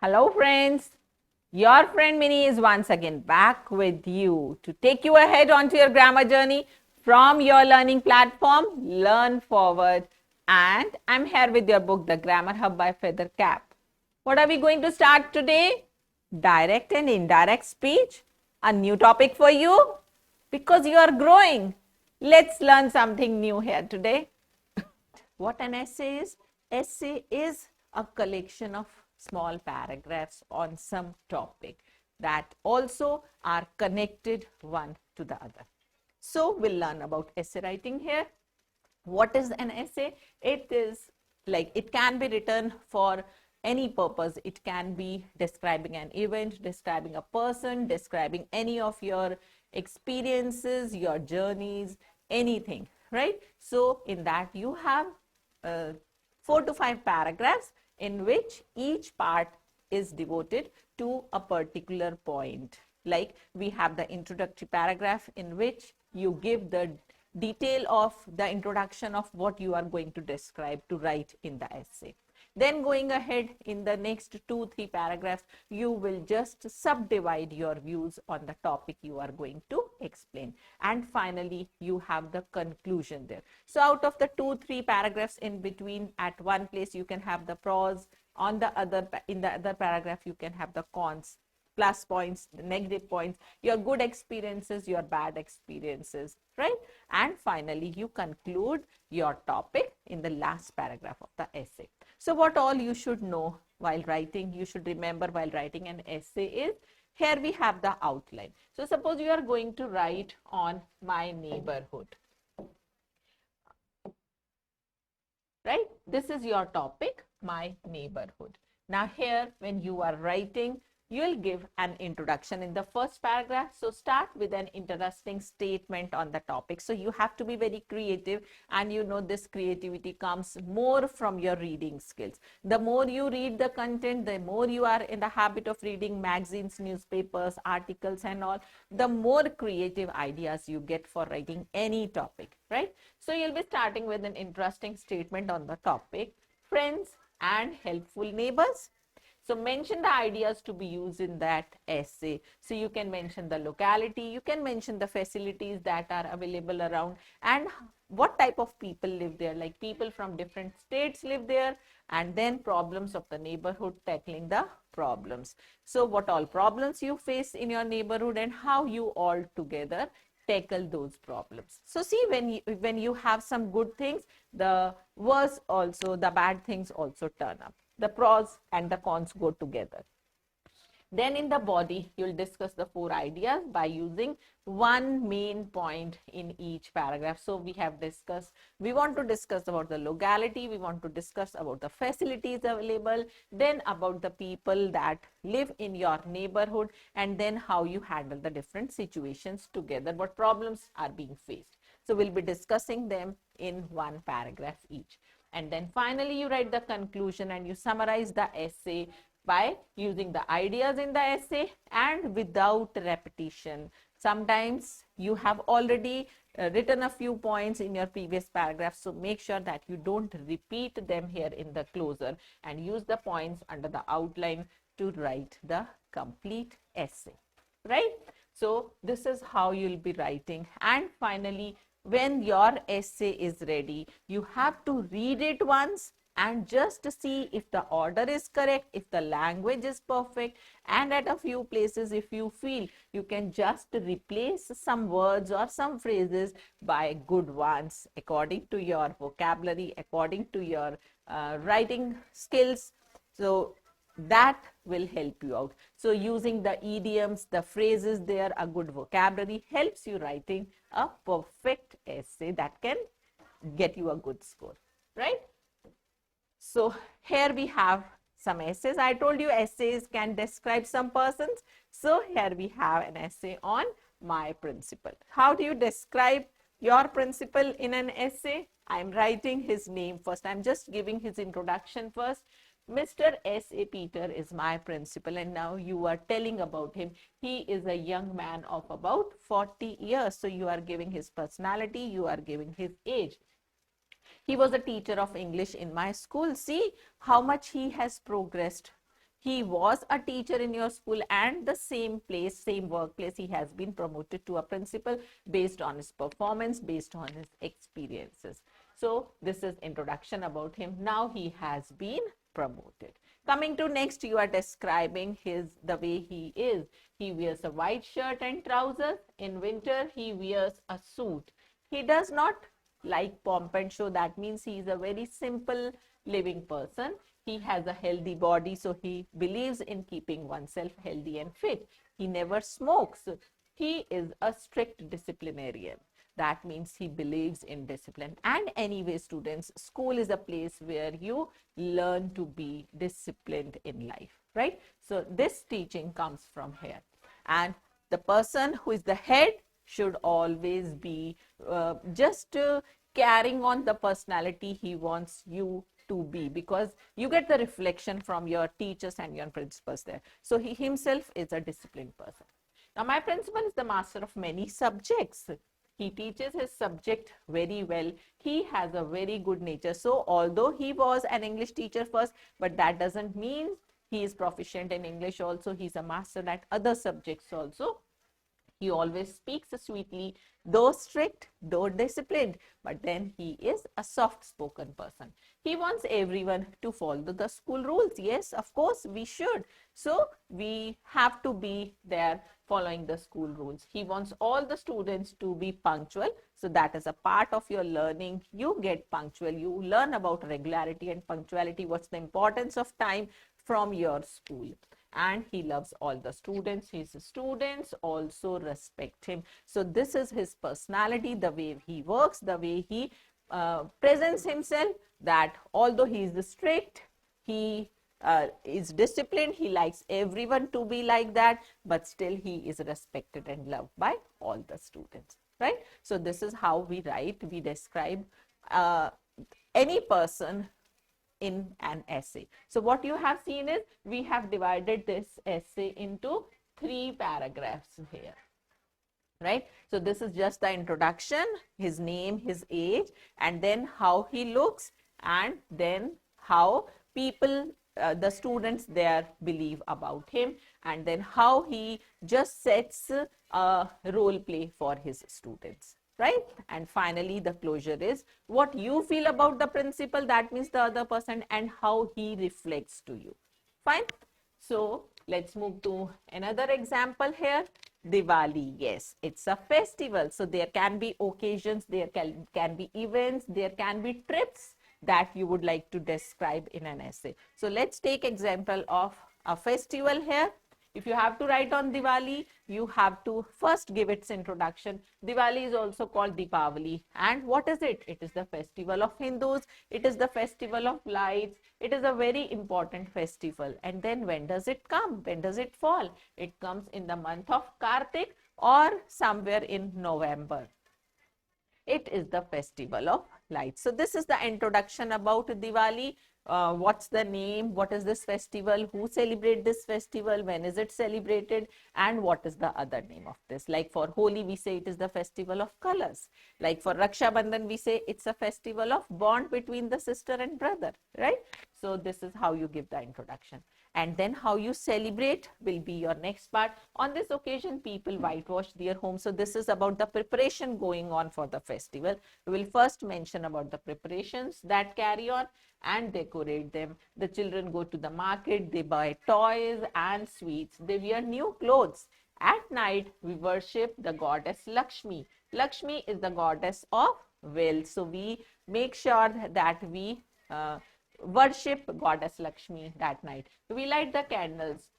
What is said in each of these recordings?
Hello friends, your friend Minnie is once again back with you to take you ahead onto your grammar journey from your learning platform, Learn Forward. And I'm here with your book, The Grammar Hub by Feather Cap. What are we going to start today? Direct and indirect speech. A new topic for you because you are growing. Let's learn something new here today. What an essay is? Essay is a collection of small paragraphs on some topic that also are connected one to the other. So we'll learn about essay writing here. What is an essay? It is like it can be written for any purpose. It can be describing an event, describing a person, describing any of your experiences, your journeys, anything, right? So in that you have 4 to 5 paragraphs in which each part is devoted to a particular point. Like we have the introductory paragraph in which you give the detail of the introduction of what you are going to describe to write in the essay. Then going ahead in the next 2-3 paragraphs, you will just subdivide your views on the topic you are going to explain. And finally, you have the conclusion there. So out of the 2-3 paragraphs in between, at one place you can have the pros, on the other, in the other paragraph you can have the cons, plus points, negative points, your good experiences, your bad experiences, right? And finally, you conclude your topic in the last paragraph of the essay. So what all you should know while writing, you should remember while writing an essay is, here we have the outline. So suppose you are going to write on my neighborhood, right? This is your topic, my neighborhood. Now here, when you are writing, you'll give an introduction in the first paragraph. So start with an interesting statement on the topic. So you have to be very creative, and you know this creativity comes more from your reading skills. The more you read the content, the more you are in the habit of reading magazines, newspapers, articles and all, the more creative ideas you get for writing any topic, right? So you'll be starting with an interesting statement on the topic, friends and helpful neighbors. So mention the ideas to be used in that essay. So you can mention the locality, you can mention the facilities that are available around, and what type of people live there, like people from different states live there, and then problems of the neighborhood, tackling the problems. So what all problems you face in your neighborhood and how you all together tackle those problems. So see, when you have some good things, the worst also, the bad things also turn up. The pros and the cons go together. Then in the body, you'll discuss the 4 ideas by using one main point in each paragraph. So we have discussed, we want to discuss about the locality, we want to discuss about the facilities available, then about the people that live in your neighborhood, and then how you handle the different situations together, what problems are being faced. So we'll be discussing them in one paragraph each. And then finally, you write the conclusion and you summarize the essay by using the ideas in the essay and without repetition. Sometimes you have already written a few points in your previous paragraph, so make sure that you don't repeat them here in the closer, and use the points under the outline to write the complete essay, right? So this is how you'll be writing. And finally, when your essay is ready, you have to read it once and just see if the order is correct, if the language is perfect, and at a few places, if you feel, you can just replace some words or some phrases by good ones according to your vocabulary, according to your writing skills. So that will help you out. So using the idioms, the phrases there, a good vocabulary helps you writing a perfect essay that can get you a good score, right? So here we have some essays. I told you essays can describe some persons. So here we have an essay on my principal. How do you describe your principal in an essay? I'm writing his name first. I'm just giving his introduction first. Mr. S.A. Peter is my principal, and now you are telling about him. He is a young man of about 40 years. So you are giving his personality, you are giving his age. He was a teacher of English in my school. See how much he has progressed. he was a teacher in your school, and the same place, same workplace, he has been promoted to a principal based on his performance, based on his experiences. So this is introduction about him. Now he has been promoted. Coming to next, you are describing the way he is. He wears a white shirt and trousers. In winter, he wears a suit. He does not like pomp and show. That means he is a very simple living person. He has a healthy body, so he believes in keeping oneself healthy and fit. He never smokes. He is a strict disciplinarian. That means he believes in discipline. And anyway, students, school is a place where you learn to be disciplined in life, right? So this teaching comes from here. And the person who is the head should always be just carrying on the personality he wants you to be, because you get the reflection from your teachers and your principals there. So he himself is a disciplined person. Now, my principal is the master of many subjects. He teaches his subject very well. He has a very good nature. So although he was an English teacher first, but that doesn't mean he is proficient in English also. He's a master at other subjects also. He always speaks sweetly, though strict, though disciplined, but then he is a soft-spoken person. He wants everyone to follow the school rules. Yes, of course, we should. So we have to be there following the school rules. He wants all the students to be punctual. So that is a part of your learning. You get punctual. You learn about regularity and punctuality. What's the importance of time from your school. And he loves all the students. His students also respect him. So this is his personality, the way he works, the way he presents himself, that although he is strict, he is disciplined, he likes everyone to be like that, but still he is respected and loved by all the students, right? So this is how we write, we describe any person in an essay. So what you have seen is we have divided this essay into 3 paragraphs here, right? So this is just the introduction, his name, his age, and then how he looks, and then how people, the students there believe about him, and then how he just sets a role play for his students, right? And finally, the closure is what you feel about the principal, that means the other person, and how he reflects to you. Fine. So let's move to another example here. Diwali, yes, it's a festival. So there can be occasions, there can be events, there can be trips that you would like to describe in an essay. So let's take example of a festival here. If you have to write on Diwali, you have to first give its introduction. Diwali is also called Deepavali. And what is it? It is the festival of Hindus. It is the festival of lights. It is a very important festival. And then when does it come? When does it fall? It comes in the month of Kartik or somewhere in November. It is the festival of lights. So this is the introduction about Diwali. What's the name, what is this festival, who celebrate this festival, when is it celebrated, and what is the other name of this. Like for Holi, we say it is the festival of colors. Like for Raksha Bandhan, we say it's a festival of bond between the sister and brother, right? So this is how you give the introduction. And then how you celebrate will be your next part. On this occasion, people whitewash their homes. So this is about the preparation going on for the festival. We will first mention about the preparations that carry on and decorate them. The children go to the market, they buy toys and sweets. They wear new clothes. At night, we worship the goddess Lakshmi. Lakshmi is the goddess of wealth. So we make sure that we worship goddess Lakshmi that night. We light the candles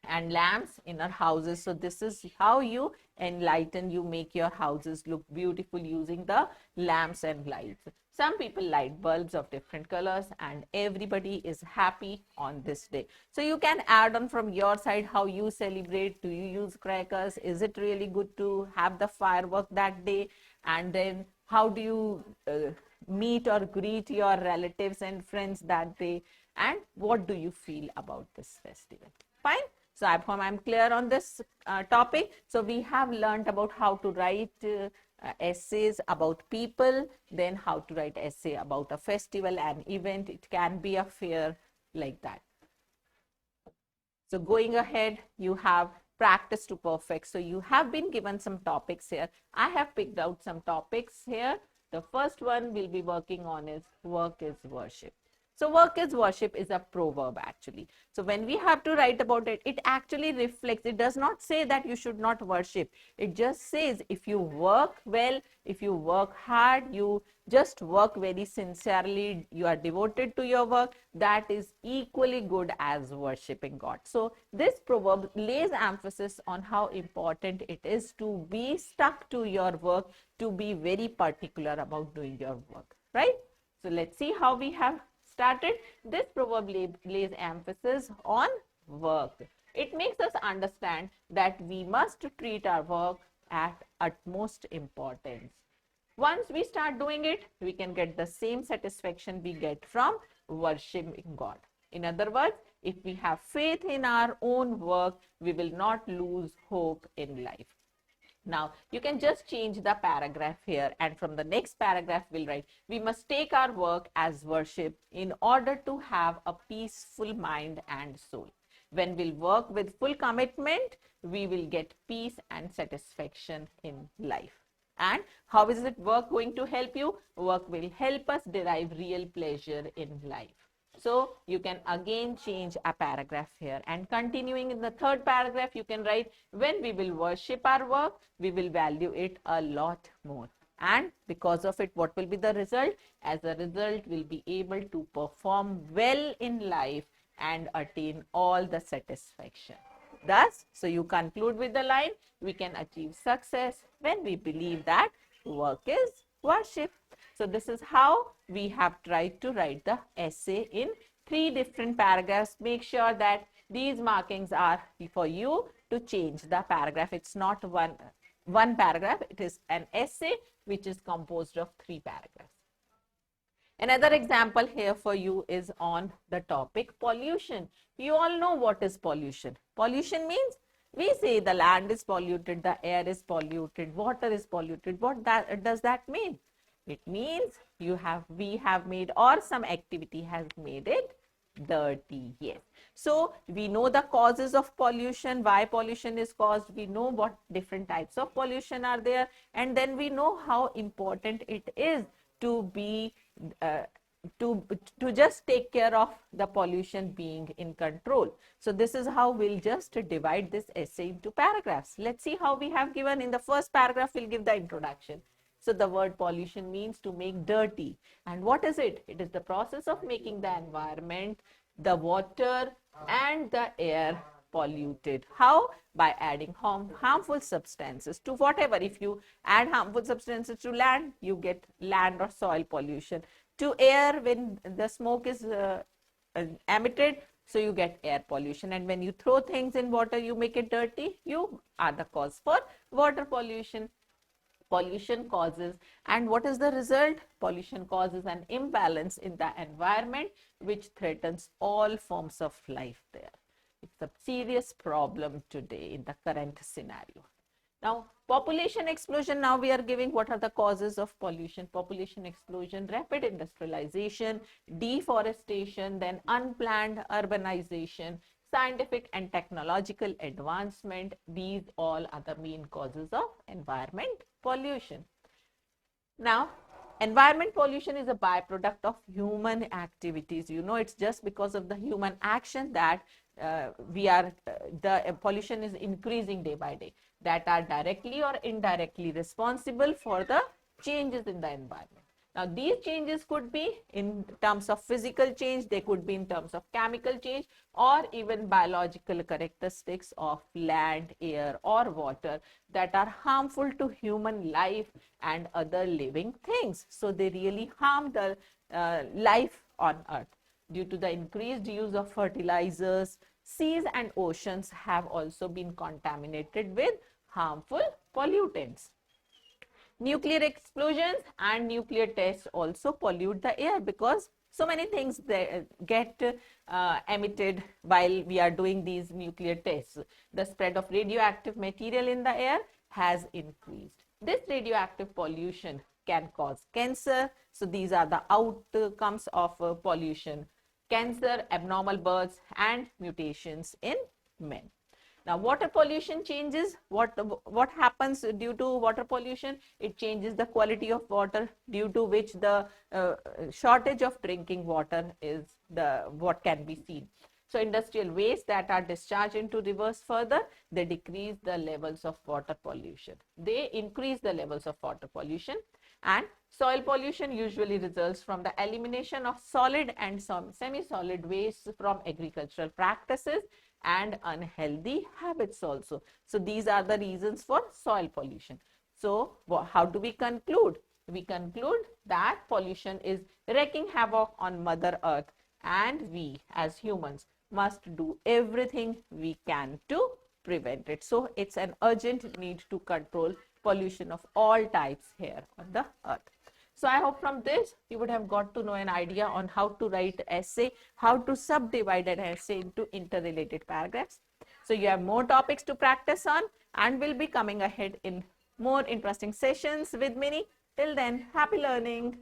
and lamps in our houses. So this is how you enlighten, you make your houses look beautiful using the lamps and lights. Some people light bulbs of different colors and everybody is happy on this day. So you can add on from your side how you celebrate. Do you use crackers? Is it really good to have the firework that day? And then how do you meet or greet your relatives and friends that day? And what do you feel about this festival? Fine. So I hope I'm clear on this topic. So we have learned about how to write essays about people, then how to write essay about a festival, an event. It can be a fair like that. So going ahead, you have practice to perfect. So you have been given some topics here. I have picked out some topics here. The first one we'll be working on is work is worship. So work is worship is a proverb actually. So when we have to write about it, it actually reflects, it does not say that you should not worship. It just says if you work well, if you work hard, you just work very sincerely, you are devoted to your work, that is equally good as worshipping God. So this proverb lays emphasis on how important it is to be stuck to your work, to be very particular about doing your work, right? So let's see how we have started. This proverb lays emphasis on work. It makes us understand that we must treat our work at utmost importance. Once we start doing it, we can get the same satisfaction we get from worshiping God. In other words, if we have faith in our own work, we will not lose hope in life. Now, you can just change the paragraph here, and from the next paragraph we'll write, we must take our work as worship in order to have a peaceful mind and soul. When we'll work with full commitment, we will get peace and satisfaction in life. And how is it work going to help you? Work will help us derive real pleasure in life. So you can again change a paragraph here, and continuing in the third paragraph, you can write, when we will worship our work, we will value it a lot more. And because of it, what will be the result? As a result, we'll be able to perform well in life and attain all the satisfaction. Thus, so you conclude with the line, we can achieve success when we believe that work is worship. So this is how we have tried to write the essay in 3 different paragraphs. Make sure that these markings are for you to change the paragraph. It's not one paragraph. It is an essay which is composed of 3 paragraphs. Another example here for you is on the topic pollution. You all know what is pollution. Pollution means we say the land is polluted, the air is polluted, water is polluted. What does that mean? It means we have made, or some activity has made it dirty. Yes. So we know the causes of pollution, why pollution is caused. We know what different types of pollution are there, and then we know how important it is to be to just take care of the pollution being in control. So this is how we'll just divide this essay into paragraphs. Let's see how we have given. In the first paragraph, we'll give the introduction. So the word pollution means to make dirty. And what is it? It is the process of making the environment, the water and the air polluted. How? By adding harmful substances to whatever. If you add harmful substances to land, you get land or soil pollution. To air, when the smoke is emitted, so you get air pollution. And when you throw things in water, you make it dirty, you are the cause for water pollution. Pollution causes, and what is the result? Pollution causes an imbalance in the environment which threatens all forms of life there. It's a serious problem today in the current scenario. Now, population explosion, now we are giving what are the causes of pollution. Population explosion, rapid industrialization, deforestation, then unplanned urbanization, scientific and technological advancement. These all are the main causes of environment pollution. Now, environment pollution is a byproduct of human activities. You know, it's just because of the human action that the pollution is increasing day by day, that are directly or indirectly responsible for the changes in the environment. Now, these changes could be in terms of physical change, they could be in terms of chemical change, or even biological characteristics of land, air, or water that are harmful to human life and other living things. So, they really harm the life on earth. Due to the increased use of fertilizers, seas and oceans have also been contaminated with harmful pollutants. Nuclear explosions and nuclear tests also pollute the air, because so many things get emitted while we are doing these nuclear tests. The spread of radioactive material in the air has increased. This radioactive pollution can cause cancer. So these are the outcomes of pollution: cancer, abnormal births, and mutations in men. Now, water pollution changes. What happens due to water pollution? It changes the quality of water, due to which the shortage of drinking water is what can be seen. So industrial waste that are discharged into rivers further, they decrease the levels of water pollution. They increase the levels of water pollution. And soil pollution usually results from the elimination of solid and semi-solid waste from agricultural practices and unhealthy habits also. So these are the reasons for soil pollution. So how do we conclude? We conclude that pollution is wreaking havoc on Mother Earth, and we as humans must do everything we can to prevent it. So it's an urgent need to control pollution of all types here on the earth. So I hope from this you would have got to know an idea on how to write essay, how to subdivide an essay into interrelated paragraphs. So you have more topics to practice on, and will be coming ahead in more interesting sessions with Minnie. Till then, happy learning.